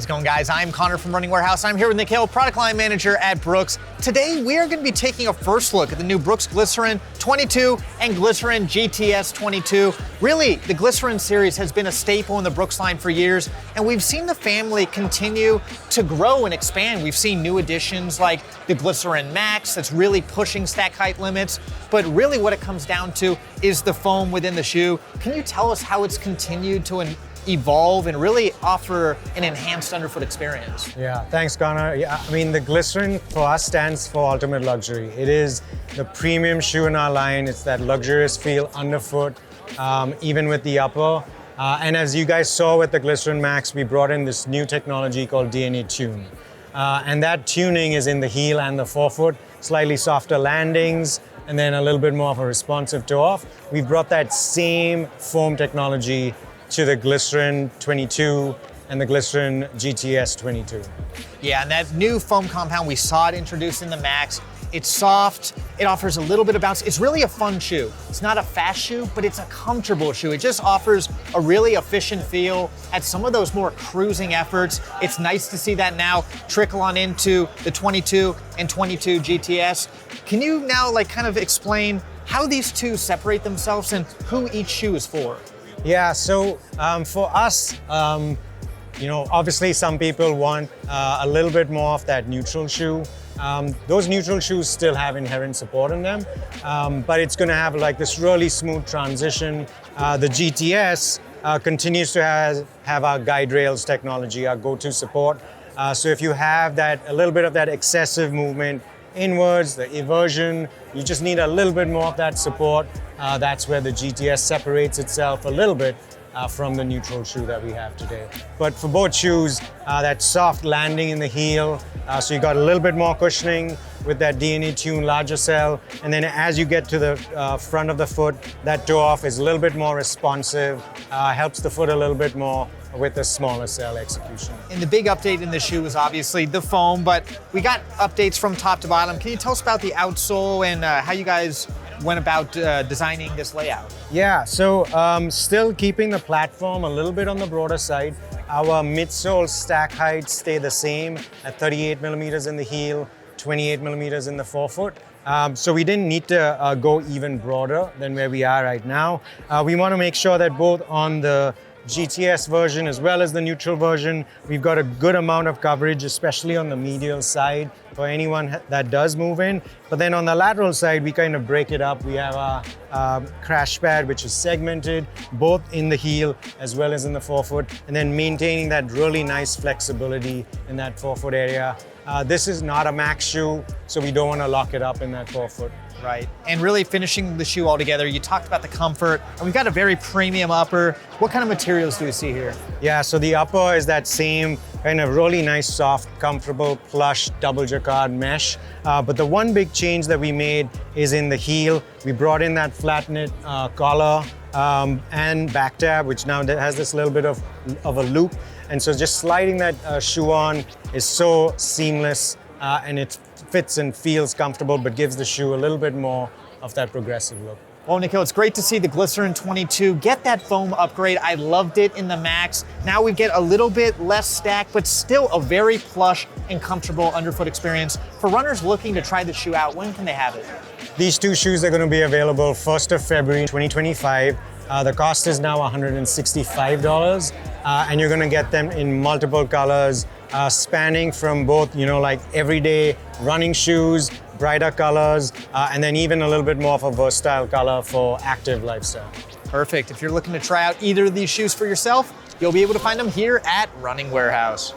How's it going, guys? I'm Connor from Running Warehouse. I'm here with Nikhil, product line manager at Brooks. Today, we are going to be taking a first look at the new Brooks Glycerin 22 and Glycerin GTS 22. Really, the Glycerin series has been a staple in the Brooks line for years, and we've seen the family continue to grow and expand. We've seen new additions like the Glycerin Max that's really pushing stack height limits, but really what it comes down to is the foam within the shoe. Can you tell us how it's continued to evolve and really offer an enhanced underfoot experience? Yeah, thanks, Connor. Yeah, I mean, the Glycerin for us stands for ultimate luxury. It is the premium shoe in our line. It's that luxurious feel underfoot, even with the upper. And as you guys saw with the Glycerin Max, we brought in this new technology called DNA Tune. And that tuning is in the heel and the forefoot, slightly softer landings, and then a little bit more of a responsive toe off. We've brought that same foam technology to the Glycerin 22 and the Glycerin GTS 22. Yeah, and that new foam compound, we saw it introduced in the Max. It's soft, it offers a little bit of bounce. It's really a fun shoe. It's not a fast shoe, but it's a comfortable shoe. It just offers a really efficient feel at some of those more cruising efforts. It's nice to see that now trickle on into the 22 and 22 GTS. Can you now kind of explain how these two separate themselves and who each shoe is for? Yeah, so for us, obviously some people want a little bit more of that neutral shoe. Those neutral shoes still have inherent support in them, but it's going to have this really smooth transition. The GTS continues to have our guide rails technology, our go-to support. So if you have a little bit of that excessive movement inwards, the eversion, you just need a little bit more of that support. That's where the GTS separates itself a little bit from the neutral shoe that we have today. But for both shoes, that soft landing in the heel, so you got a little bit more cushioning with that DNA Tune larger cell. And then as you get to the front of the foot, that toe off is a little bit more responsive, helps the foot a little bit more with a smaller cell execution. And the big update in the shoe is obviously the foam, but we got updates from top to bottom. Can you tell us about the outsole and how you guys went about designing this layout? Yeah, so still keeping the platform a little bit on the broader side. Our midsole stack heights stay the same at 38 millimeters in the heel, 28 millimeters in the forefoot. So we didn't need to go even broader than where we are right now. We want to make sure that both on the GTS version as well as the neutral version, we've got a good amount of coverage, especially on the medial side for anyone that does move in. But then on the lateral side, we kind of break it up. We have a crash pad, which is segmented both in the heel as well as in the forefoot, and then maintaining that really nice flexibility in that forefoot area. This is not a Max shoe, so we don't want to lock it up in that forefoot. Right, and really finishing the shoe all together, you talked about the comfort, and we've got a very premium upper. What kind of materials do we see here? Yeah, so the upper is that same kind of really nice, soft, comfortable, plush, double jacquard mesh. But the one big change that we made is in the heel. We brought in that flat knit collar and back tab, which now has this little bit of a loop. And so just sliding that shoe on is so seamless, and it fits and feels comfortable, but gives the shoe a little bit more of that progressive look. Well, Nikhil, it's great to see the Glycerin 22 get that foam upgrade. I loved it in the Max. Now we get a little bit less stack, but still a very plush and comfortable underfoot experience. For runners looking to try the shoe out, when can they have it? These two shoes are going to be available 1st of February 2025. The cost is now $165, and you're going to get them in multiple colors, spanning from both, everyday running shoes, brighter colors, and then even a little bit more of a versatile color for active lifestyle. Perfect. If you're looking to try out either of these shoes for yourself, you'll be able to find them here at Running Warehouse.